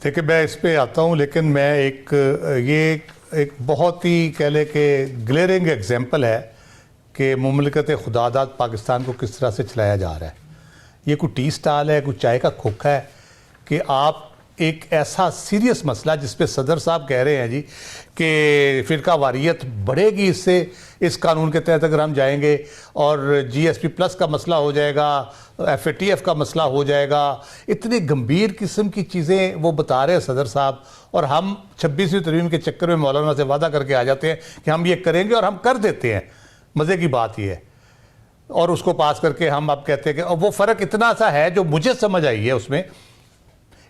دیکھیں میں اس پہ آتا ہوں، لیکن میں ایک بہت ہی کہہ لے کہ گلیئرنگ ایگزامپل ہے کہ مملکت خداداد پاکستان کو کس طرح سے چلایا جا رہا ہے. یہ کوئی ٹی سٹال ہے، کوئی چائے کا کھوکھا ہے کہ آپ ایک ایسا سیریس مسئلہ جس پہ صدر صاحب کہہ رہے ہیں جی کہ فرقہ واریت بڑھے گی اس قانون کے تحت اگر ہم جائیں گے، اور جی ایس پی پلس کا مسئلہ ہو جائے گا، ایف اے ٹی ایف کا مسئلہ ہو جائے گا. اتنی گمبھیر قسم کی چیزیں وہ بتا رہے ہیں صدر صاحب، اور ہم 26ویں ترمیم کے چکر میں مولانا سے وعدہ کر کے آ جاتے ہیں کہ ہم یہ کریں گے، اور ہم کر دیتے ہیں. مزے کی بات یہ ہے، اور اس کو پاس کر کے ہم اب کہتے ہیں کہ وہ فرق اتنا سا ہے جو مجھے سمجھ آئی ہے اس میں.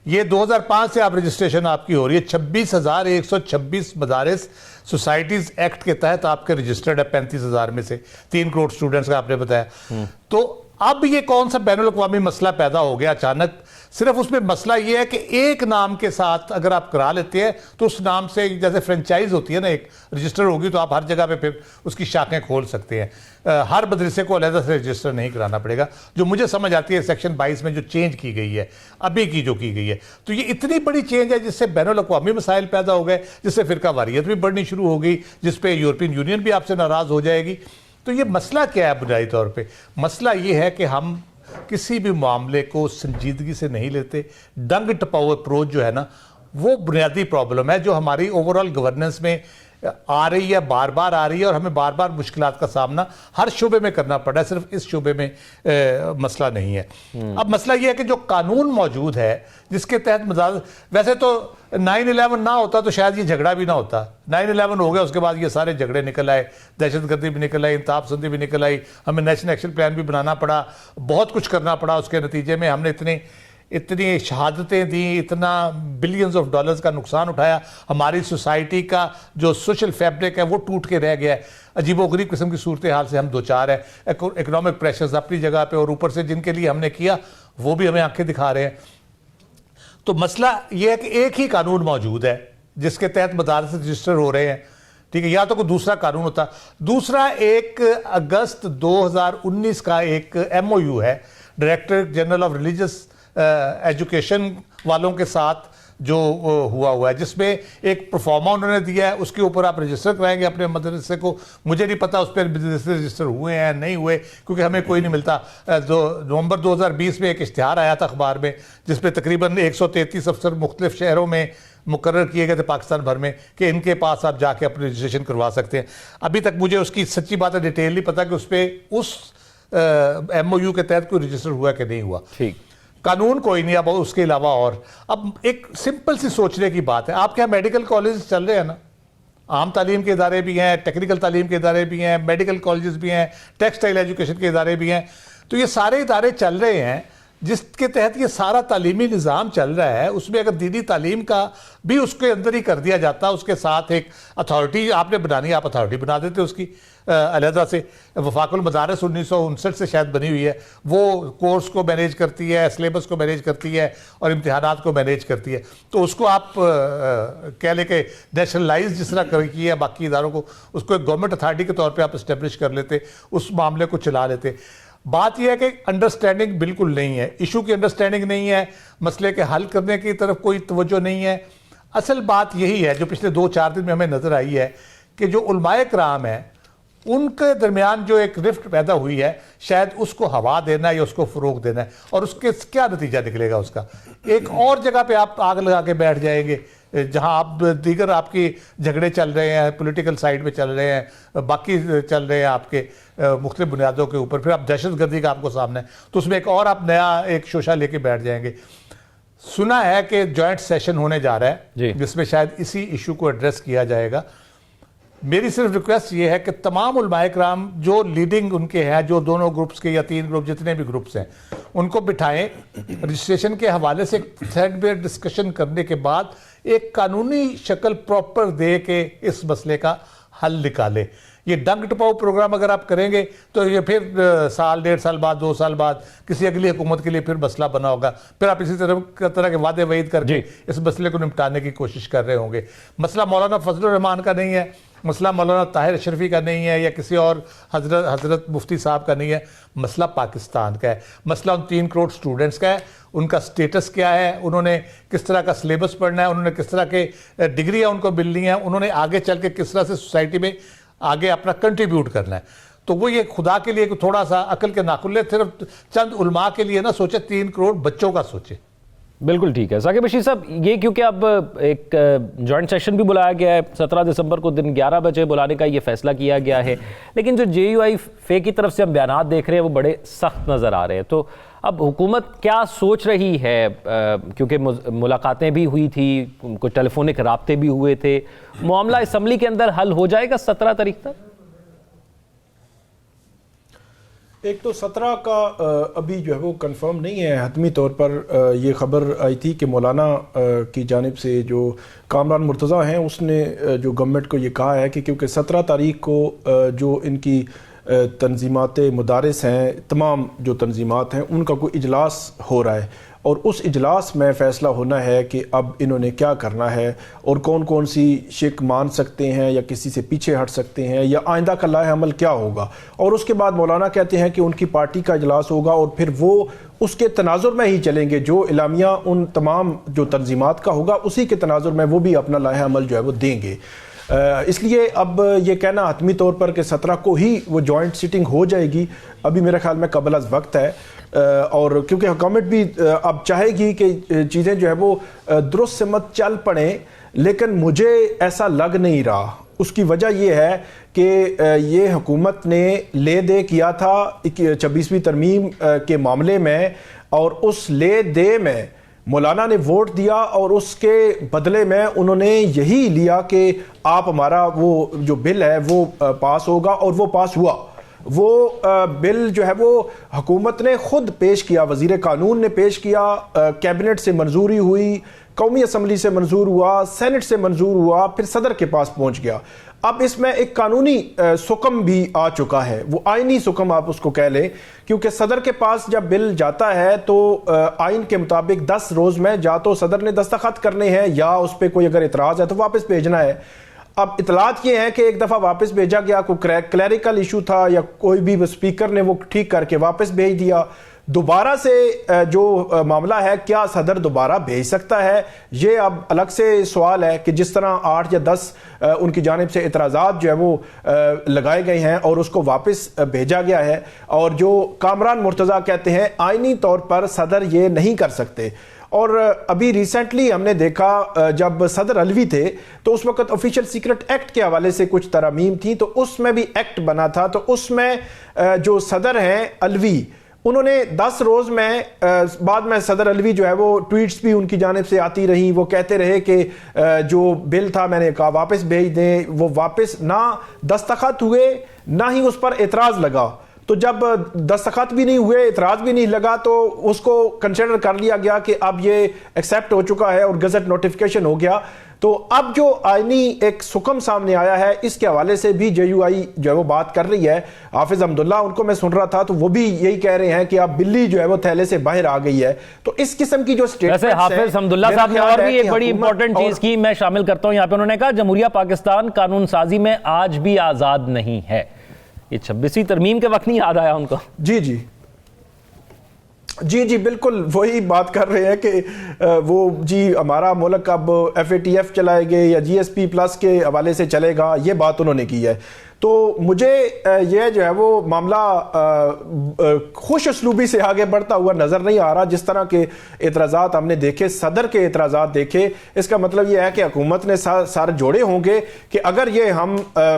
یہ 2005 سے آپ رجسٹریشن آپ کی ہو رہی ہے، 26,126 مدارس سوسائٹیز ایکٹ کے تحت آپ کے رجسٹرڈ ہے 35,000 میں سے 3 کروڑ سٹوڈنٹس کا آپ نے بتایا. تو اب یہ کون سا بین الاقوامی مسئلہ پیدا ہو گیا اچانک؟ صرف اس میں مسئلہ یہ ہے کہ ایک نام کے ساتھ اگر آپ کرا لیتے ہیں تو اس نام سے جیسے فرنچائز ہوتی ہے نا، ایک رجسٹر ہوگی تو آپ ہر جگہ پہ پھر اس کی شاخیں کھول سکتے ہیں. ہر مدرسے کو علیحدہ سے رجسٹر نہیں کرانا پڑے گا، جو مجھے سمجھ آتی ہے سیکشن 22 میں جو چینج کی گئی ہے ابھی کی جو کی گئی ہے. تو یہ اتنی بڑی چینج ہے جس سے بین الاقوامی مسائل پیدا ہو گئے، جس سے فرقہ واریت بھی بڑھنی شروع ہو گئی، جس پہ یورپین یونین بھی آپ سے ناراض ہو جائے گی. تو یہ مسئلہ کیا ہے بنیادی طور پہ؟ مسئلہ یہ ہے کہ ہم کسی بھی معاملے کو سنجیدگی سے نہیں لیتے. ڈنگ ٹپاؤ اپروچ جو ہے نا، وہ بنیادی پرابلم ہے جو ہماری اوورال گورننس میں آ رہی ہے، بار بار آ رہی ہے، اور ہمیں بار بار مشکلات کا سامنا ہر شعبے میں کرنا پڑا ہے، صرف اس شعبے میں مسئلہ نہیں ہے. اب مسئلہ یہ ہے کہ جو قانون موجود ہے جس کے تحت ویسے تو 9/11 نہ ہوتا تو شاید یہ جھگڑا بھی نہ ہوتا. 9/11 ہو گیا، اس کے بعد یہ سارے جھگڑے نکل آئے، دہشت گردی بھی نکل آئی، انتہا پسندی بھی نکل آئی، ہمیں نیشنل ایکشن پلان بھی بنانا پڑا، بہت کچھ کرنا پڑا. اس کے نتیجے میں ہم نے اتنی شہادتیں دیں، اتنا بلینز آف ڈالرز کا نقصان اٹھایا. ہماری سوسائٹی کا جو سوشل فیبرک ہے وہ ٹوٹ کے رہ گیا ہے. عجیب و غریب قسم کی صورتحال سے ہم دوچار ہیں. اکنامک پریشرز اپنی جگہ پہ، اور اوپر سے جن کے لیے ہم نے کیا وہ بھی ہمیں آنکھیں دکھا رہے ہیں. تو مسئلہ یہ ہے کہ ایک ہی قانون موجود ہے جس کے تحت مدارس رجسٹر ہو رہے ہیں، ٹھیک ہے، یا تو کوئی دوسرا قانون ہوتا. دوسرا 1 اگست 2019 کا ایک MOU ہے director general of religious education والوں کے ساتھ جو ہوا ہے، جس میں ایک پرفارما انہوں نے دیا ہے، اس کے اوپر آپ رجسٹر کرائیں گے اپنے مدرسے کو. مجھے نہیں پتا اس پہ رجسٹر ہوئے ہیں نہیں ہوئے، کیونکہ ہمیں کوئی نہیں ملتا. نومبر 2020 میں ایک اشتہار آیا تھا اخبار میں جس پہ تقریباً 133 افسر مختلف شہروں میں مقرر کیے گئے تھے پاکستان بھر میں کہ ان کے پاس آپ جا کے اپنے رجسٹریشن کروا سکتے ہیں. ابھی تک مجھے اس کی سچی بات ہے ڈیٹیل نہیں پتا کہ اس پہ اس MOU کے تحت کوئی رجسٹر ہوا کہ نہیں ہوا. ٹھیک، قانون کوئی نہیں. اب اس کے علاوہ اور اب ایک سمپل سی سوچنے کی بات ہے، آپ کے یہاں میڈیکل کالجز چل رہے ہیں نا، عام تعلیم کے ادارے بھی ہیں، ٹیکنیکل تعلیم کے ادارے بھی ہیں، میڈیکل کالجز بھی ہیں، ٹیکسٹائل ایجوکیشن کے ادارے بھی ہیں. تو یہ سارے ادارے چل رہے ہیں جس کے تحت یہ سارا تعلیمی نظام چل رہا ہے. اس میں اگر دینی تعلیم کا بھی اس کے اندر ہی کر دیا جاتا، اس کے ساتھ ایک اتھارٹی آپ نے بنانی، آپ اتھارٹی بنا دیتے اس کی علیحدہ سے. وفاق المدارس 1959 سے شاید بنی ہوئی ہے، وہ کورس کو مینیج کرتی ہے، سلیبس کو مینیج کرتی ہے، اور امتحانات کو مینیج کرتی ہے. تو اس کو آپ کہہ لیں کہ نیشنلائز جس طرح کی ہے باقی اداروں کو، اس کو ایک گورنمنٹ اتھارٹی کے طور پہ آپ اسٹیبلش کر لیتے، اس معاملے کو چلا لیتے. بات یہ ہے کہ انڈرسٹینڈنگ بالکل نہیں ہے، ایشو کی انڈرسٹینڈنگ نہیں ہے، مسئلے کے حل کرنے کی طرف کوئی توجہ نہیں ہے. اصل بات یہی ہے جو پچھلے 2-4 دن میں ہمیں نظر آئی ہے کہ جو علماء کرام ہیں ان کے درمیان جو ایک رفٹ پیدا ہوئی ہے، شاید اس کو ہوا دینا ہے یا اس کو فروغ دینا ہے، اور اس کے کیا نتیجہ نکلے گا اس کا. ایک اور جگہ پہ آپ آگ لگا کے بیٹھ جائیں گے جہاں آپ دیگر آپ کی جھگڑے چل رہے ہیں، پولیٹیکل سائیڈ پہ چل رہے ہیں، باقی چل رہے ہیں آپ کے مختلف بنیادوں کے اوپر، پھر آپ دہشت گردی کا آپ کو سامنے ہے تو اس میں ایک اور آپ نیا ایک شوشہ لے کے بیٹھ جائیں گے. سنا ہے کہ جوائنٹ سیشن ہونے جا رہا ہے جس میں شاید اسی ایشو کو ایڈریس کیا جائے گا. میری صرف ریکویسٹ یہ ہے کہ تمام علماء کرام جو لیڈنگ ان کے ہیں، جو دونوں گروپس کے یا 3 گروپ جتنے بھی گروپس ہیں، ان کو بٹھائیں، رجسٹریشن کے حوالے سے تھریڈ بیئر ڈسکشن کرنے کے بعد ایک قانونی شکل پراپر دے کے اس مسئلے کا حل نکالے. یہ ڈنگ ٹپاؤ پروگرام اگر آپ کریں گے تو یہ پھر سال 1.5 سال بعد 2 سال بعد کسی اگلی حکومت کے لیے پھر مسئلہ بنا ہوگا. پھر آپ اسی طرح کے وعدے وعید کر کے اس مسئلے کو نمٹانے کی کوشش کر رہے ہوں گے. مسئلہ مولانا فضل الرحمان کا نہیں ہے، مسئلہ مولانا طاہر اشرفی کا نہیں ہے یا کسی اور حضرت مفتی صاحب کا نہیں ہے، مسئلہ پاکستان کا ہے، مسئلہ ان 3 کروڑ سٹوڈنٹس کا ہے، ان کا سٹیٹس کیا ہے، انہوں نے کس طرح کا سلیبس پڑھنا ہے، انہوں نے کس طرح کے ڈگریاں ان کو ملنی ہیں، انہوں نے آگے چل کے کس طرح سے سوسائٹی میں آگے اپنا کنٹریبیوٹ کرنا ہے. تو وہ یہ خدا کے لیے تھوڑا سا عقل کے ناخلے صرف چند علماء کے لیے نہ سوچے، 3 کروڑ بچوں کا سوچے. بالکل ٹھیک ہے ثاقب بشیر صاحب، یہ کیونکہ اب ایک جوائنٹ سیشن بھی بلایا گیا ہے 17 دسمبر کو دن 11 بجے بلانے کا یہ فیصلہ کیا گیا ہے، لیکن جو جے یو آئی فے کی طرف سے ہم بیانات دیکھ رہے ہیں وہ بڑے سخت نظر آ رہے ہیں. تو اب حکومت کیا سوچ رہی ہے، کیونکہ ملاقاتیں بھی ہوئی تھی، کچھ ٹیلی فونک رابطے بھی ہوئے تھے، معاملہ اسمبلی کے اندر حل ہو جائے گا 17 تاریخ تک؟ ایک تو 17 کا ابھی جو ہے وہ کنفرم نہیں ہے حتمی طور پر. یہ خبر آئی تھی کہ مولانا کی جانب سے جو کامران مرتضیٰ ہیں اس نے جو گورنمنٹ کو یہ کہا ہے کہ کیونکہ 17 تاریخ کو جو ان کی تنظیمات مدارس ہیں، تمام جو تنظیمات ہیں، ان کا کوئی اجلاس ہو رہا ہے اور اس اجلاس میں فیصلہ ہونا ہے کہ اب انہوں نے کیا کرنا ہے اور کون کون سی شک مان سکتے ہیں یا کسی سے پیچھے ہٹ سکتے ہیں یا آئندہ کا لائحہ عمل کیا ہوگا. اور اس کے بعد مولانا کہتے ہیں کہ ان کی پارٹی کا اجلاس ہوگا اور پھر وہ اس کے تناظر میں ہی چلیں گے، جو اعلامیہ ان تمام جو تنظیمات کا ہوگا اسی کے تناظر میں وہ بھی اپنا لائحہ عمل جو ہے وہ دیں گے. اس لیے اب یہ کہنا حتمی طور پر کہ 17 کو ہی وہ جوائنٹ سیٹنگ ہو جائے گی ابھی میرے خیال میں قبل از وقت ہے. اور کیونکہ حکومت بھی اب چاہے گی کہ چیزیں جو ہے وہ درست سمت چل پڑیں، لیکن مجھے ایسا لگ نہیں رہا. اس کی وجہ یہ ہے کہ یہ حکومت نے لے دے کیا تھا 26ویں ترمیم کے معاملے میں، اور اس لے دے میں مولانا نے ووٹ دیا اور اس کے بدلے میں انہوں نے یہی لیا کہ آپ ہمارا وہ جو بل ہے وہ پاس ہوگا، اور وہ پاس ہوا. وہ بل جو ہے وہ حکومت نے خود پیش کیا، وزیر قانون نے پیش کیا، کیبنٹ سے منظوری ہوئی، قومی اسمبلی سے منظور ہوا، سینٹ سے منظور ہوا، پھر صدر کے پاس پہنچ گیا. اب اس میں ایک قانونی سکم بھی آ چکا ہے، وہ آئینی سکم آپ اس کو کہہ لیں، کیونکہ صدر کے پاس جب بل جاتا ہے تو آئین کے مطابق 10 روز میں یا تو صدر نے دستخط کرنے ہیں یا اس پہ کوئی اگر اعتراض ہے تو واپس بھیجنا ہے. اب اطلاعات یہ ہیں کہ ایک دفعہ واپس بھیجا گیا، کوئی کلیریکل ایشو تھا یا کوئی بھی اسپیکر نے وہ ٹھیک کر کے واپس بھیج دیا. دوبارہ سے جو معاملہ ہے کیا صدر دوبارہ بھیج سکتا ہے، یہ اب الگ سے سوال ہے کہ جس طرح 8 یا 10 ان کی جانب سے اعتراضات جو ہے وہ لگائے گئے ہیں اور اس کو واپس بھیجا گیا ہے، اور جو کامران مرتضیٰ کہتے ہیں آئینی طور پر صدر یہ نہیں کر سکتے. اور ابھی ریسنٹلی ہم نے دیکھا جب صدر علوی تھے تو اس وقت آفیشیل سیکرٹ ایکٹ کے حوالے سے کچھ ترامیم تھی، تو اس میں بھی ایکٹ بنا تھا، تو اس میں جو صدر ہیں علوی انہوں نے 10 روز میں بعد میں صدر علوی جو ہے وہ ٹویٹس بھی ان کی جانب سے آتی رہی، وہ کہتے رہے کہ جو بل تھا میں نے کہا واپس بھیج دیں، وہ واپس نہ دستخط ہوئے نہ ہی اس پر اعتراض لگا. تو جب دستخط بھی نہیں ہوئے، اعتراض بھی نہیں لگا، تو اس کو کنسیڈر کر لیا گیا کہ اب یہ ایکسیپٹ ہو چکا ہے اور گزٹ نوٹیفیکیشن ہو گیا. تو اب جو آئینی ایک سکم سامنے آیا ہے اس کے حوالے سے بھی جے یو آئی جو ہے وہ بات کر رہی ہے. حافظ حمداللہ ان کو میں سن رہا تھا تو وہ بھی یہی کہہ رہے ہیں کہ اب بلی جو ہے وہ تھیلے سے باہر آ گئی ہے. تو اس قسم کی جو سٹیٹمنٹس ہیں، حافظ حمداللہ صاحب نے اور بھی ایک بڑی امپورٹنٹ چیز کی میں شامل کرتا ہوں یہاں پہ. انہوں نے کہا جمہوریہ پاکستان قانون سازی میں آج بھی آزاد نہیں ہے. یہ 26ویں ترمیم کے وقت نہیں یاد آیا ان کو؟ جی بالکل وہی بات کر رہے ہیں کہ وہ ہمارا ملک اب FATF چلائے گے یا GSP+ کے حوالے سے چلے گا، یہ بات انہوں نے کی ہے. تو مجھے یہ جو ہے وہ معاملہ خوش اسلوبی سے آگے بڑھتا ہوا نظر نہیں آ رہا. جس طرح کے اعتراضات ہم نے دیکھے، صدر کے اعتراضات دیکھے، اس کا مطلب یہ ہے کہ حکومت نے سارے جوڑے ہوں گے کہ اگر یہ ہم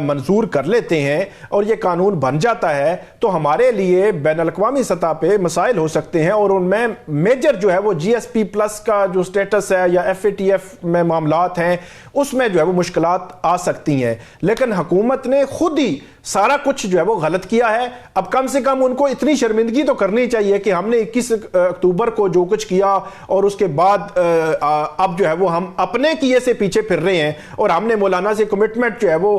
منظور کر لیتے ہیں اور یہ قانون بن جاتا ہے تو ہمارے لیے بین الاقوامی سطح پہ مسائل ہو سکتے ہیں، اور ان میں میجر جو ہے وہ GSP+ کا جو سٹیٹس ہے یا FATF میں معاملات ہیں اس میں جو ہے وہ مشکلات آ سکتی ہیں. لیکن حکومت نے خود ہی سارا کچھ جو ہے وہ غلط کیا ہے. اب کم سے کم ان کو اتنی شرمندگی تو کرنی چاہیے کہ ہم نے 21 اکتوبر کو جو کچھ کیا اور اس کے بعد اب جو ہے وہ ہم اپنے کیے سے پیچھے پھر رہے ہیں، اور ہم نے مولانا سے کمٹمنٹ جو ہے وہ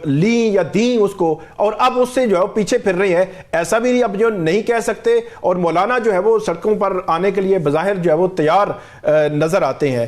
لی یا دی اس کو، اور اب اس سے جو ہے وہ پیچھے پھر رہے ہیں. ایسا بھی اب جو نہیں کہہ سکتے، اور مولانا جو ہے وہ سڑکوں پر آنے کے لیے بظاہر جو ہے وہ تیار نظر آتے ہیں.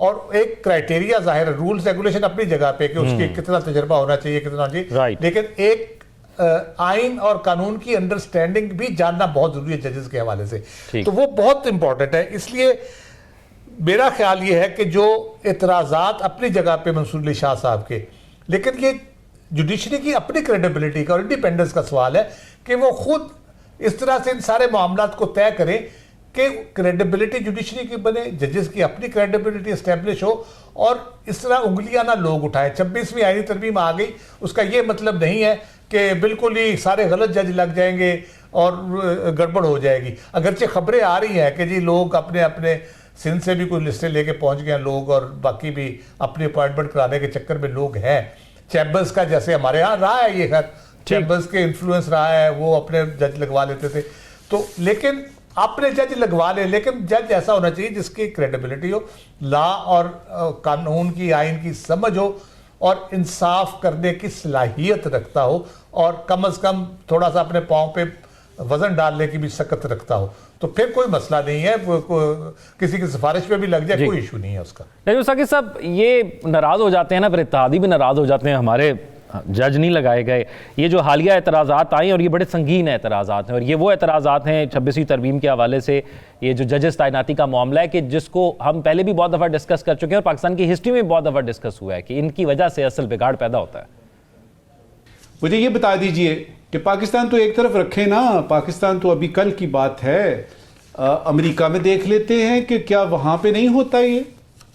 اور ایک کرائٹیریا ظاہر ہے، رولز ریگولیشن اپنی جگہ پہ کہ اس کی کتنا تجربہ ہونا چاہیے، کتنا ہونا چاہیے، لیکن ایک آئین اور قانون کی انڈرسٹینڈنگ بھی جاننا بہت ضروری ہے ججز کے حوالے سے، تو وہ بہت امپورٹنٹ ہے۔ اس لیے میرا خیال یہ ہے کہ جو اعتراضات اپنی جگہ پہ منصور علی شاہ صاحب کے، لیکن یہ جوڈیشری کی اپنی کریڈیبلٹی کا اور انڈیپینڈنس کا سوال ہے کہ وہ خود اس طرح سے ان سارے معاملات کو طے کریں کہ کریڈیبلٹی جوڈیشری کی بنے، ججز کی اپنی کریڈیبلٹی اسٹیبلش ہو، اور اس طرح انگلیاں نہ لوگ اٹھائیں۔ 26ویں آئینی ترمیم آ گئی، اس کا یہ مطلب نہیں ہے کہ بالکل ہی سارے غلط جج لگ جائیں گے اور گڑبڑ ہو جائے گی۔ اگرچہ خبریں آ رہی ہیں کہ جی لوگ اپنے اپنے سندھ سے بھی کوئی لسٹیں لے کے پہنچ گئے ہیں لوگ، اور باقی بھی اپنی اپوائنٹمنٹ کرانے کے چکر میں لوگ ہیں۔ چیمبرز کا جیسے ہمارے ہاں رہا ہے، یہ خیر چیمبرز کے انفلوئنس رہا ہے، وہ اپنے جج لگوا لیتے تھے، تو لیکن اپنے جج لگوا لے، لیکن جج ایسا ہونا چاہیے جس کی کریڈیبلٹی ہو، لا اور قانون کی، آئین کی سمجھ ہو، اور انصاف کرنے کی صلاحیت رکھتا ہو، اور کم از کم تھوڑا سا اپنے پاؤں پہ وزن ڈالنے کی بھی سکت رکھتا ہو، تو پھر کوئی مسئلہ نہیں ہے، کسی کی سفارش پہ بھی لگ جائے کوئی ایشو نہیں ہے اس کا۔ نجم ثاقب صاحب، یہ ناراض ہو جاتے ہیں نا، پھر اتحادی بھی ناراض ہو جاتے ہیں، ہمارے جج نہیں لگائے گئے۔ یہ جو حالیہ اعتراضات آئیں اور یہ بڑے سنگین اعتراضات ہیں، اور یہ وہ اعتراضات ہیں 26ویں ترمیم کے حوالے سے، یہ جو ججز تعیناتی کا معاملہ ہے کہ جس کو ہم پہلے بھی بہت دفعہ ڈسکس کر چکے ہیں اور پاکستان کی ہسٹری میں بہت دفعہ ڈسکس ہوا ہے کہ ان کی وجہ سے اصل بگاڑ پیدا ہوتا ہے۔ مجھے یہ بتا دیجئے کہ پاکستان تو ایک طرف رکھے نا، پاکستان تو ابھی کل کی بات ہے، امریکہ میں دیکھ لیتے ہیں کہ کیا وہاں پہ نہیں ہوتا، یہ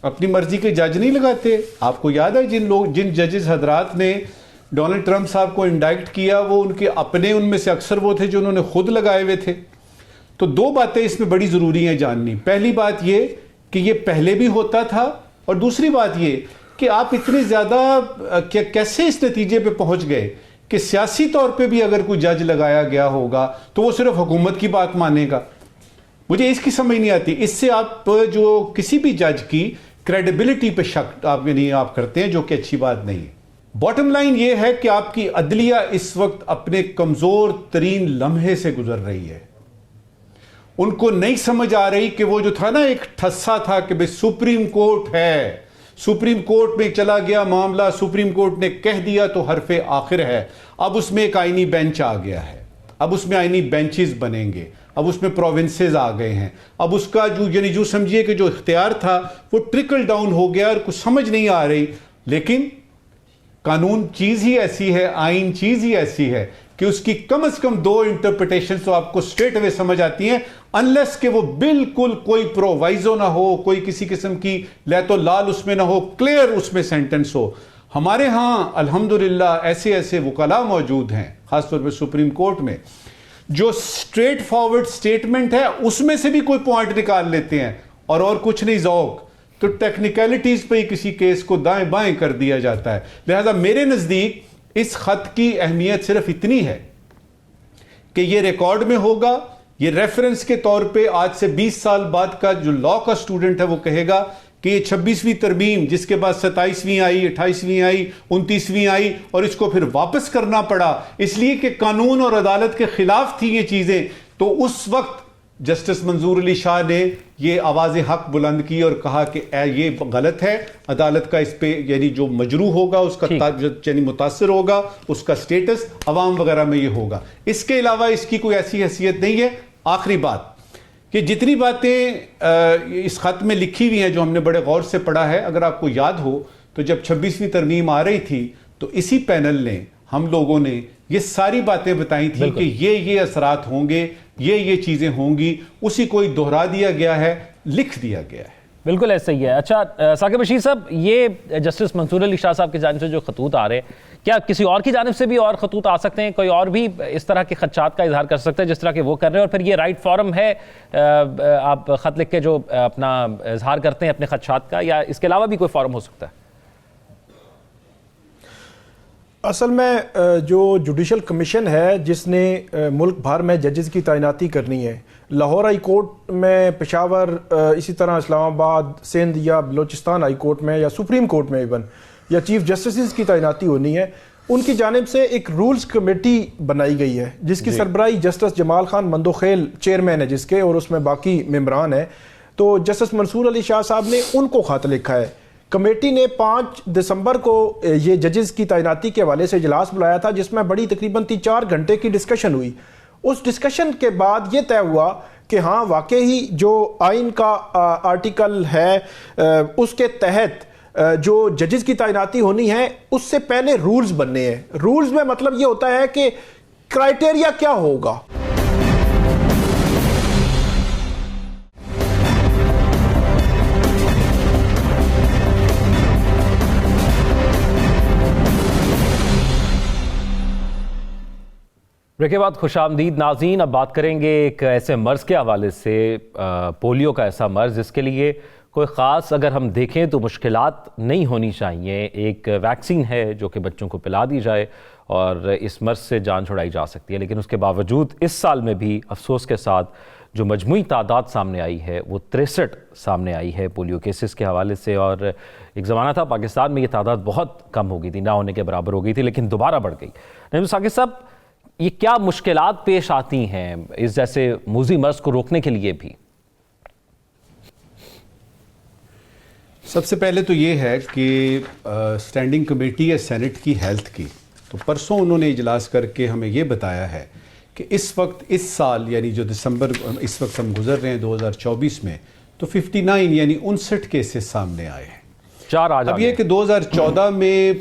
اپنی مرضی کے جج نہیں لگاتے۔ آپ کو یاد ہے جن ججز حضرات نے ڈونلڈ ٹرمپ صاحب کو انڈائکٹ کیا، وہ ان کے اپنے، ان میں سے اکثر وہ تھے جو انہوں نے خود لگائے ہوئے تھے۔ تو دو باتیں اس میں بڑی ضروری ہیں جاننی۔ پہلی بات یہ کہ یہ پہلے بھی ہوتا تھا، اور دوسری بات یہ کہ آپ اتنے زیادہ کیسے اس نتیجے پہ پہنچ گئے کہ سیاسی طور پہ بھی اگر کوئی جج لگایا گیا ہوگا تو وہ صرف حکومت کی بات مانے گا۔ مجھے اس کی سمجھ نہیں آتی۔ اس سے آپ جو کسی بھی جج کی کریڈیبلٹی پہ شک آپ کرتے ہیں، جو کہ اچھی بات نہیں ہے۔ باٹم لائن یہ ہے کہ آپ کی عدلیہ اس وقت اپنے کمزور ترین لمحے سے گزر رہی ہے۔ ان کو نہیں سمجھ آ رہی کہ وہ جو تھا نا ایک ٹھسا تھا کہ بھئی سپریم کورٹ ہے، سپریم کورٹ میں چلا گیا معاملہ، سپریم کورٹ نے کہہ دیا تو حرف آخر ہے۔ اب اس میں ایک آئینی بینچ آ گیا ہے، اب اس میں آئینی بینچز بنیں گے، اب اس میں پروونسز آ گئے ہیں، اب اس کا جو سمجھیے کہ جو اختیار تھا وہ ٹرکل ڈاؤن ہو گیا، اور کچھ سمجھ نہیں آ رہی۔ لیکن قانون چیز ہی ایسی ہے، آئین چیز ہی ایسی ہے کہ اس کی کم از کم دو انٹرپریٹیشن تو آپ کو سٹریٹ اوے سمجھ آتی ہیں، انلیس کہ وہ بالکل کوئی پرووائزو نہ ہو، کوئی کسی قسم کی لیت و لال اس میں نہ ہو، کلیئر اس میں سینٹنس ہو۔ ہمارے ہاں الحمدللہ ایسے وکلاء موجود ہیں، خاص طور پہ سپریم کورٹ میں، جو سٹریٹ فارورڈ سٹیٹمنٹ ہے اس میں سے بھی کوئی پوائنٹ نکال لیتے ہیں، اور کچھ نہیں، ذوق تو ٹیکنیکلٹیز پہ ہی کسی کیس کو دائیں بائیں کر دیا جاتا ہے۔ لہذا میرے نزدیک اس خط کی اہمیت صرف اتنی ہے کہ یہ ریکارڈ میں ہوگا، یہ ریفرنس کے طور پہ آج سے 20 سال بعد کا جو لا کا سٹوڈنٹ ہے وہ کہے گا کہ یہ 26ویں ترمیم جس کے بعد 27ویں آئی، 28ویں آئی، 29ویں آئی، اور اس کو پھر واپس کرنا پڑا اس لیے کہ قانون اور عدالت کے خلاف تھی یہ چیزیں، تو اس وقت جسٹس منظور علی شاہ نے یہ آواز حق بلند کی اور کہا کہ یہ غلط ہے، عدالت کا اس پہ یعنی جو مجروح ہوگا اس کا یعنی متاثر ہوگا، اس کا سٹیٹس عوام وغیرہ میں یہ ہوگا۔ اس کے علاوہ اس کی کوئی ایسی حیثیت نہیں ہے۔ آخری بات کہ جتنی باتیں اس خط میں لکھی ہوئی ہیں جو ہم نے بڑے غور سے پڑھا ہے، اگر آپ کو یاد ہو تو جب 26ویں ترمیم آ رہی تھی تو اسی پینل نے، ہم لوگوں نے یہ ساری باتیں بتائی تھیں کہ یہ اثرات ہوں گے، یہ چیزیں ہوں گی، اسی کو دہرا دیا گیا ہے، لکھ دیا گیا ہے۔ بالکل ایسا ہی ہے۔ اچھا ثاقب بشیر صاحب، یہ جسٹس منصور علی شاہ صاحب کی جانب سے جو خطوط آ رہے ہیں، کیا کسی اور کی جانب سے بھی اور خطوط آ سکتے ہیں؟ کوئی اور بھی اس طرح کے خدشات کا اظہار کر سکتے ہیں جس طرح کہ وہ کر رہے ہیں؟ اور پھر یہ رائٹ فورم ہے آپ خط لکھ کے جو اپنا اظہار کرتے ہیں اپنے خدشات کا، یا اس کے علاوہ بھی کوئی فورم ہو سکتا ہے؟ اصل میں جو جوڈیشل کمیشن ہے جس نے ملک بھر میں ججز کی تعیناتی کرنی ہے، لاہور ہائی کورٹ میں، پشاور، اسی طرح اسلام آباد، سندھ یا بلوچستان ہائی کورٹ میں، یا سپریم کورٹ میں ایون، یا چیف جسٹسز کی تعیناتی ہونی ہے، ان کی جانب سے ایک رولز کمیٹی بنائی گئی ہے جس کی سربراہی جسٹس جمال خان مندوخیل چیئرمین ہے جس کے، اور اس میں باقی ممبران ہیں۔ تو جسٹس منصور علی شاہ صاحب نے ان کو خط لکھا ہے. کمیٹی نے 5 دسمبر کو یہ ججز کی تعیناتی کے حوالے سے اجلاس بلایا تھا جس میں بڑی تقریباً 3-4 گھنٹے کی ڈسکشن ہوئی. اس ڈسکشن کے بعد یہ طے ہوا کہ ہاں واقعی جو آئین کا آرٹیکل ہے اس کے تحت جو ججز کی تعیناتی ہونی ہے اس سے پہلے رولز بننے ہیں. رولز میں مطلب یہ ہوتا ہے کہ کرائٹیریا کیا ہوگا. بریک کے بعد خوش آمدید ناظرین. اب بات کریں گے ایک ایسے مرض کے حوالے سے، پولیو کا ایسا مرض جس کے لیے کوئی خاص اگر ہم دیکھیں تو مشکلات نہیں ہونی چاہیے. ایک ویکسین ہے جو کہ بچوں کو پلا دی جائے اور اس مرض سے جان چھڑائی جا سکتی ہے، لیکن اس کے باوجود اس سال میں بھی افسوس کے ساتھ جو مجموعی تعداد سامنے آئی ہے وہ 63 سامنے آئی ہے پولیو کیسز کے حوالے سے. اور ایک زمانہ تھا پاکستان میں یہ تعداد بہت کم ہو گئی تھی، نہ ہونے کے برابر ہو گئی تھی، لیکن دوبارہ بڑھ گئی. نعیم ثاقب صاحب، یہ کیا مشکلات پیش آتی ہیں اس جیسے موذی مرض کو روکنے کے لیے بھی؟ سب سے پہلے تو یہ ہے کہ اسٹینڈنگ کمیٹی ہے سینٹ کی ہیلتھ کی، تو پرسوں انہوں نے اجلاس کر کے ہمیں یہ بتایا ہے کہ اس وقت اس سال یعنی جو دسمبر اس وقت ہم گزر رہے ہیں 2024 میں، تو 59 یعنی 59 کیسز سامنے آئے ہیں. 4 آج اب یہ کہ 2014 میں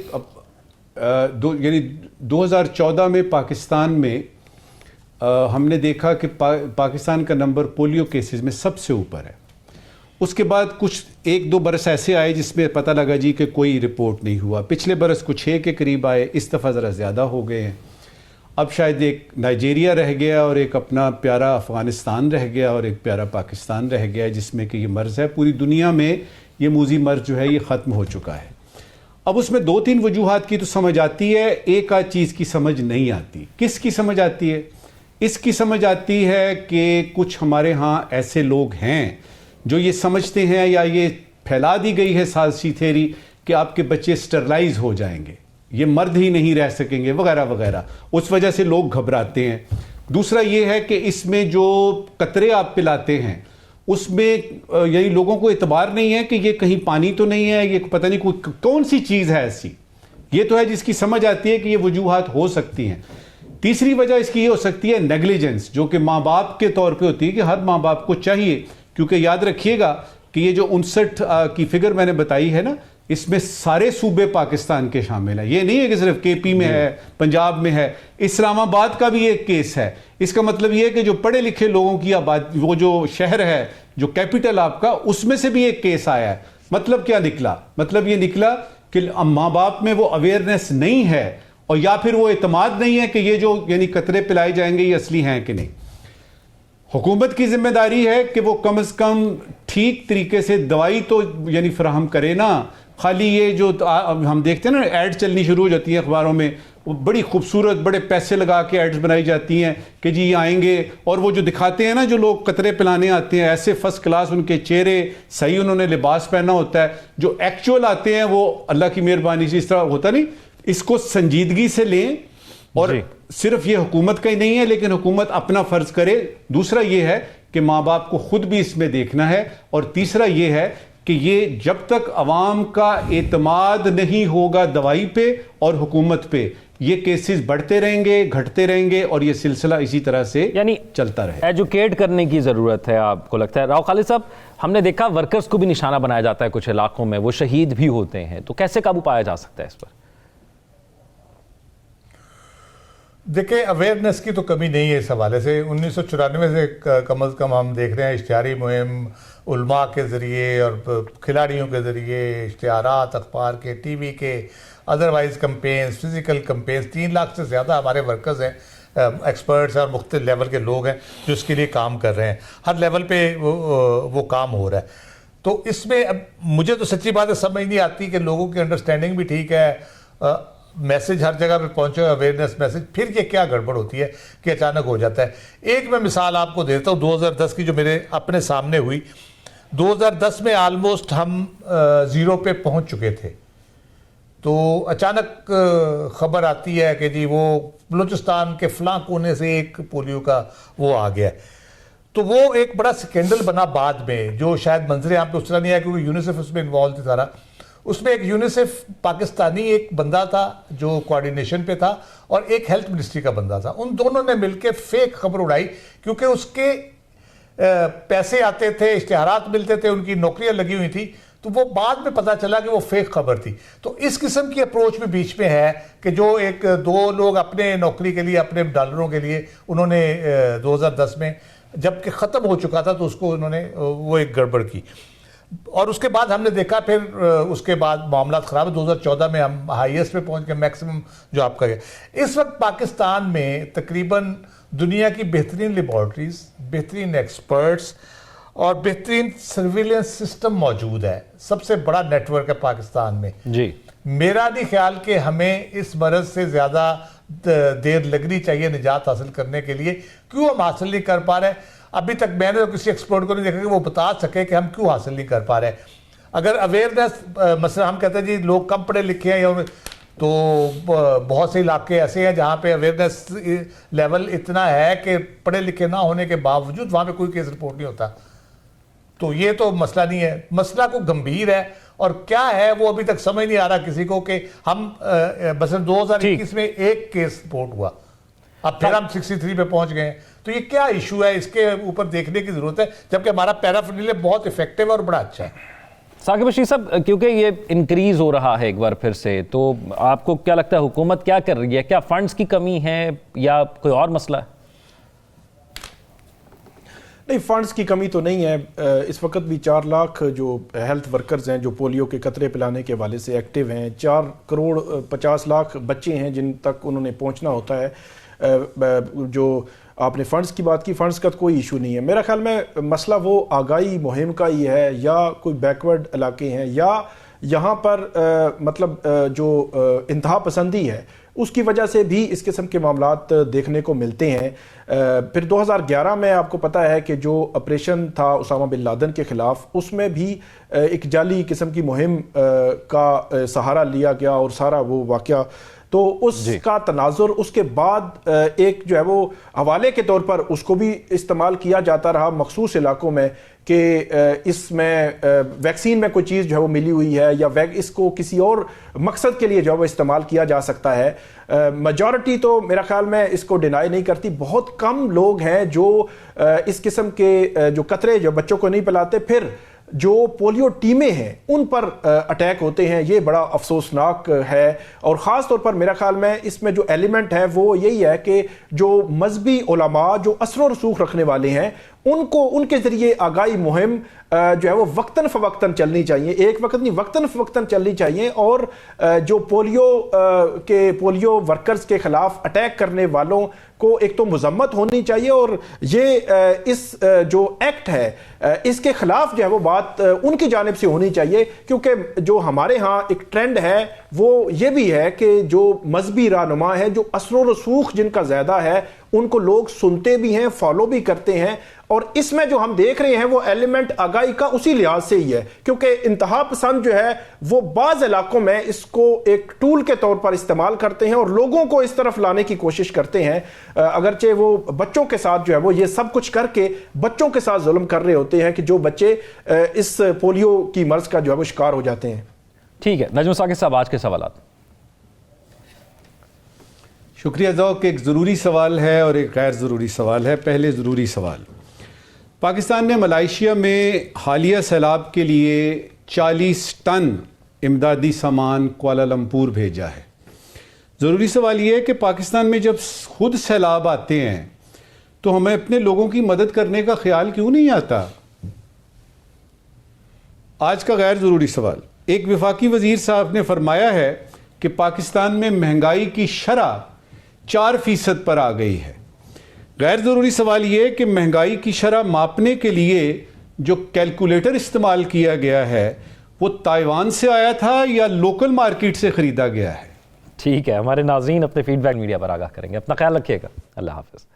یعنی 2014 میں پاکستان میں ہم نے دیکھا کہ پاکستان کا نمبر پولیو کیسز میں سب سے اوپر ہے. اس کے بعد کچھ 1-2 برس ایسے آئے جس میں پتہ لگا جی کہ کوئی رپورٹ نہیں ہوا. پچھلے برس کچھ 6 کے قریب آئے، اس دفعہ ذرا زیادہ ہو گئے ہیں. اب شاید ایک نائجیریا رہ گیا اور ایک اپنا پیارا افغانستان رہ گیا اور ایک پیارا پاکستان رہ گیا جس میں کہ یہ مرض ہے. پوری دنیا میں یہ موذی مرض جو ہے یہ ختم ہو چکا ہے. اب اس میں 2-3 وجوہات کی تو سمجھ آتی ہے، ایک آدھ چیز کی سمجھ نہیں آتی. کس کی سمجھ آتی ہے؟ اس کی سمجھ آتی ہے کہ کچھ ہمارے ہاں ایسے لوگ ہیں جو یہ سمجھتے ہیں یا یہ پھیلا دی گئی ہے سازشی تھیری کہ آپ کے بچے سٹرلائز ہو جائیں گے، یہ مرد ہی نہیں رہ سکیں گے وغیرہ وغیرہ. اس وجہ سے لوگ گھبراتے ہیں. دوسرا یہ ہے کہ اس میں جو قطرے آپ پلاتے ہیں اس میں یعنی لوگوں کو اعتبار نہیں ہے کہ یہ کہیں پانی تو نہیں ہے، یہ پتہ نہیں کوئی کون سی چیز ہے ایسی. یہ تو ہے جس کی سمجھ آتی ہے کہ یہ وجوہات ہو سکتی ہیں. تیسری وجہ اس کی یہ ہو سکتی ہے نیگلیجنس، جو کہ ماں باپ کے طور پہ ہوتی ہے کہ ہر ماں باپ کو چاہیے، کیونکہ یاد رکھیے گا کہ یہ جو 59 کی فگر میں نے بتائی ہے نا، اس میں سارے صوبے پاکستان کے شامل ہیں. یہ نہیں ہے کہ صرف کے پی میں ہے، پنجاب میں ہے، اسلام آباد کا بھی ایک کیس ہے. اس کا مطلب یہ ہے کہ جو پڑھے لکھے لوگوں کی آباد، وہ جو شہر ہے جو کیپٹل آپ کا، اس میں سے بھی ایک کیس آیا ہے. مطلب کیا نکلا؟ مطلب یہ نکلا کہ ماں باپ میں وہ اویئرنیس نہیں ہے اور یا پھر وہ اعتماد نہیں ہے کہ یہ جو یعنی قطرے پلائے جائیں گے یہ اصلی ہیں کہ نہیں. حکومت کی ذمہ داری ہے کہ وہ کم از کم ٹھیک طریقے سے دوائی تو یعنی فراہم کرے نا. خالی یہ جو ہم دیکھتے ہیں نا ایڈ چلنی شروع ہو جاتی ہیں اخباروں میں، وہ بڑی خوبصورت بڑے پیسے لگا کے ایڈز بنائی جاتی ہیں کہ جی یہ آئیں گے، اور وہ جو دکھاتے ہیں نا جو لوگ قطرے پلانے آتے ہیں ایسے فرسٹ کلاس، ان کے چہرے صحیح، انہوں نے لباس پہنا ہوتا ہے. جو ایکچوئل آتے ہیں وہ اللہ کی مہربانی سے اس طرح ہوتا نہیں. اس کو سنجیدگی سے لیں اور صرف یہ حکومت کا ہی نہیں ہے لیکن حکومت اپنا فرض کرے. دوسرا یہ ہے کہ ماں باپ کو خود بھی اس میں دیکھنا ہے. اور تیسرا یہ ہے کہ یہ جب تک عوام کا اعتماد نہیں ہوگا دوائی پہ اور حکومت پہ، یہ کیسز بڑھتے رہیں گے، گھٹتے رہیں گے اور یہ سلسلہ اسی طرح سے یعنی چلتا رہے. ایجوکیٹ کرنے کی ضرورت ہے. آپ کو لگتا ہے راؤ خالد صاحب، ہم نے دیکھا ورکرز کو بھی نشانہ بنایا جاتا ہے کچھ علاقوں میں، وہ شہید بھی ہوتے ہیں، تو کیسے قابو پایا جا سکتا ہے اس پر؟ دیکھیں اویئرنیس کی تو کمی نہیں ہے اس حوالے سے. 1994 سے کم از کم ہم دیکھ رہے ہیں اشتہاری مہم علماء کے ذریعے اور کھلاڑیوں کے ذریعے، اشتہارات اخبار کے، ٹی وی کے، otherwise campaigns, physical campaigns. 3 lakh سے زیادہ ہمارے ورکرز ہیں، ایکسپرٹس اور مختلف لیول کے لوگ ہیں جو اس کے لیے کام کر رہے ہیں. ہر لیول پہ وہ کام ہو رہا ہے. تو اس میں اب مجھے تو سچی بات ہے سمجھ نہیں آتی کہ لوگوں کی انڈرسٹینڈنگ بھی ٹھیک ہے، میسج ہر جگہ پہ پہنچے، اویئرنیس میسج، پھر یہ کیا گڑبڑ ہوتی ہے کہ اچانک ہو جاتا ہے. ایک میں مثال آپ کو دیتا ہوں 2010 کی جو میرے اپنے سامنے ہوئی. 2010 میں آلموسٹ ہم 0 پہ پہنچ چکے تھے، تو اچانک خبر آتی ہے کہ جی وہ بلوچستان کے فلاں کونے سے ایک پولیو کا وہ آ گیا. تو وہ ایک بڑا سکینڈل بنا بعد میں، جو شاید منظر عام پہ اس طرح نہیں آیا کیونکہ یونیسیف اس میں انوالو تھی سارا. اس میں ایک یونیسیف پاکستانی ایک بندہ تھا جو کوارڈینیشن پہ تھا اور ایک ہیلتھ منسٹری کا بندہ تھا. ان دونوں نے مل کے فیک خبر اڑائی کیونکہ اس کے پیسے آتے تھے، اشتہارات ملتے تھے، ان کی نوکریاں لگی ہوئی تھی، تو وہ بعد میں پتہ چلا کہ وہ فیک خبر تھی. تو اس قسم کی اپروچ بھی بیچ میں ہے کہ جو ایک دو لوگ اپنے نوکری کے لیے، اپنے ڈالروں کے لیے انہوں نے 2010 میں جب کہ ختم ہو چکا تھا تو اس کو انہوں نے وہ ایک گڑبڑ کی. اور اس کے بعد ہم نے دیکھا پھر اس کے بعد معاملات خراب. 2014 میں ہم ہائیسٹ پہ پہنچ گئے، میکسیمم جو آپ کا ہے. اس وقت پاکستان میں تقریباً دنیا کی بہترین لیبارٹریز، بہترین ایکسپرٹس اور بہترین سرویلنس سسٹم موجود ہے. سب سے بڑا نیٹ ورک ہے پاکستان میں. جی میرا نہیں خیال کہ ہمیں اس مرض سے زیادہ دیر لگنی چاہیے نجات حاصل کرنے کے لیے. کیوں ہم حاصل نہیں کر پا رہے؟ ابھی تک میں نے کسی ایکسپرٹ کو نہیں دیکھا کہ وہ بتا سکے کہ ہم کیوں حاصل نہیں کر پا رہے. اگر اویئرنیس، مثلا ہم کہتے ہیں جی لوگ کم پڑھے لکھے ہیں، تو بہت سے علاقے ایسے ہیں جہاں پہ اویئرنیس لیول اتنا ہے کہ پڑھے لکھے نہ ہونے کے باوجود وہاں پہ کوئی کیس رپورٹ نہیں ہوتا. تو یہ تو مسئلہ نہیں ہے، مسئلہ کو گمبھیر ہے. اور کیا ہے وہ ابھی تک سمجھ نہیں آ رہا کسی کو کہ ہم مثلا 2021 میں ایک کیس رپورٹ ہوا، اب پھر ہم 63 پہ پہنچ گئے ہیں. تو یہ کیا ایشو ہے؟ اس کے اوپر دیکھنے کی ضرورت ہے، جبکہ ہمارا پیرافرنیلیا بہت افیکٹو ہے اور بڑا اچھا ہے. ثاقب بشیر صاحب، کیونکہ یہ انکریز ہو رہا ہے ایک بار پھر سے، تو آپ کو کیا لگتا ہے حکومت کیا کر رہی ہے؟ کیا فنڈز کی کمی ہے یا کوئی اور مسئلہ ہے؟ نہیں، فنڈز کی کمی تو نہیں ہے. اس وقت بھی 4 لاکھ جو ہیلتھ ورکرز ہیں جو پولیو کے قطرے پلانے کے حوالے سے ایکٹیو ہیں. 4 کروڑ 50 لاکھ بچے ہیں جن تک انہوں نے پہنچنا ہوتا ہے. جو آپ نے فنڈز کی بات کی، فنڈز کا تو کوئی ایشو نہیں ہے. میرا خیال میں مسئلہ وہ آگاہی مہم کا ہی ہے، یا کوئی بیکورڈ علاقے ہیں، یا یہاں پر مطلب جو انتہا پسندی ہے اس کی وجہ سے بھی اس قسم کے معاملات دیکھنے کو ملتے ہیں. پھر 2011 میں آپ کو پتہ ہے کہ جو آپریشن تھا اسامہ بن لادن کے خلاف، اس میں بھی ایک جعلی قسم کی مہم کا سہارا لیا گیا اور سارا وہ واقعہ، تو اس کا تناظر اس کے بعد ایک جو ہے وہ حوالے کے طور پر اس کو بھی استعمال کیا جاتا رہا مخصوص علاقوں میں کہ اس میں ویکسین میں کوئی چیز جو ہے وہ ملی ہوئی ہے، یا اس کو کسی اور مقصد کے لیے جو ہے وہ استعمال کیا جا سکتا ہے. میجورٹی تو میرا خیال میں اس کو ڈینائی نہیں کرتی. بہت کم لوگ ہیں جو اس قسم کے جو قطرے جو بچوں کو نہیں پلاتے، پھر جو پولیو ٹیمیں ہیں ان پر اٹیک ہوتے ہیں. یہ بڑا افسوسناک ہے. اور خاص طور پر میرا خیال میں اس میں جو ایلیمنٹ ہے وہ یہی ہے کہ جو مذہبی علماء جو اثر و رسوخ رکھنے والے ہیں ان کے ذریعے آگاہی مہم جو ہے وہ وقتاً فوقتاً چلنی چاہیے. ایک وقت نہیں، وقتاً فوقتاً چلنی چاہیے. اور جو پولیو ورکرز کے خلاف اٹیک کرنے والوں کو ایک تو مذمت ہونی چاہیے، اور یہ اس جو ایکٹ ہے اس کے خلاف جو ہے وہ بات ان کی جانب سے ہونی چاہیے. کیونکہ جو ہمارے ہاں ایک ٹرینڈ ہے وہ یہ بھی ہے کہ جو مذہبی رہنما ہیں، جو اثر و رسوخ جن کا زیادہ ہے، ان کو لوگ سنتے بھی ہیں، فالو بھی کرتے ہیں. اور اس میں جو ہم دیکھ رہے ہیں وہ ایلیمنٹ آگاہی کا اسی لحاظ سے ہی ہے، کیونکہ انتہا پسند جو ہے وہ بعض علاقوں میں اس کو ایک ٹول کے طور پر استعمال کرتے ہیں اور لوگوں کو اس طرف لانے کی کوشش کرتے ہیں. اگرچہ وہ بچوں کے ساتھ جو ہے وہ یہ سب کچھ کر کے بچوں کے ساتھ ظلم کر رہے ہوتے ہیں کہ جو بچے اس پولیو کی مرض کا جو ہے وہ شکار ہو جاتے ہیں. ٹھیک ہے نجم ثاقب صاحب، آج کے سوالات. شکریہ ذوق. ایک ضروری سوال ہے اور ایک غیر ضروری سوال ہے. پہلے ضروری سوال. پاکستان نے ملائیشیا میں حالیہ سیلاب کے لیے 40 ٹن امدادی سامان کوالالمپور بھیجا ہے. ضروری سوال یہ ہے کہ پاکستان میں جب خود سیلاب آتے ہیں تو ہمیں اپنے لوگوں کی مدد کرنے کا خیال کیوں نہیں آتا؟ آج کا غیر ضروری سوال. ایک وفاقی وزیر صاحب نے فرمایا ہے کہ پاکستان میں مہنگائی کی شرح 4% پر آ گئی ہے. غیر ضروری سوال یہ ہے کہ مہنگائی کی شرح ماپنے کے لیے جو کیلکولیٹر استعمال کیا گیا ہے وہ تائیوان سے آیا تھا یا لوکل مارکیٹ سے خریدا گیا ہے؟ ٹھیک ہے، ہمارے ناظرین اپنے فیڈ بیک میڈیا پر آگاہ کریں گے. اپنا خیال رکھیے گا. اللہ حافظ.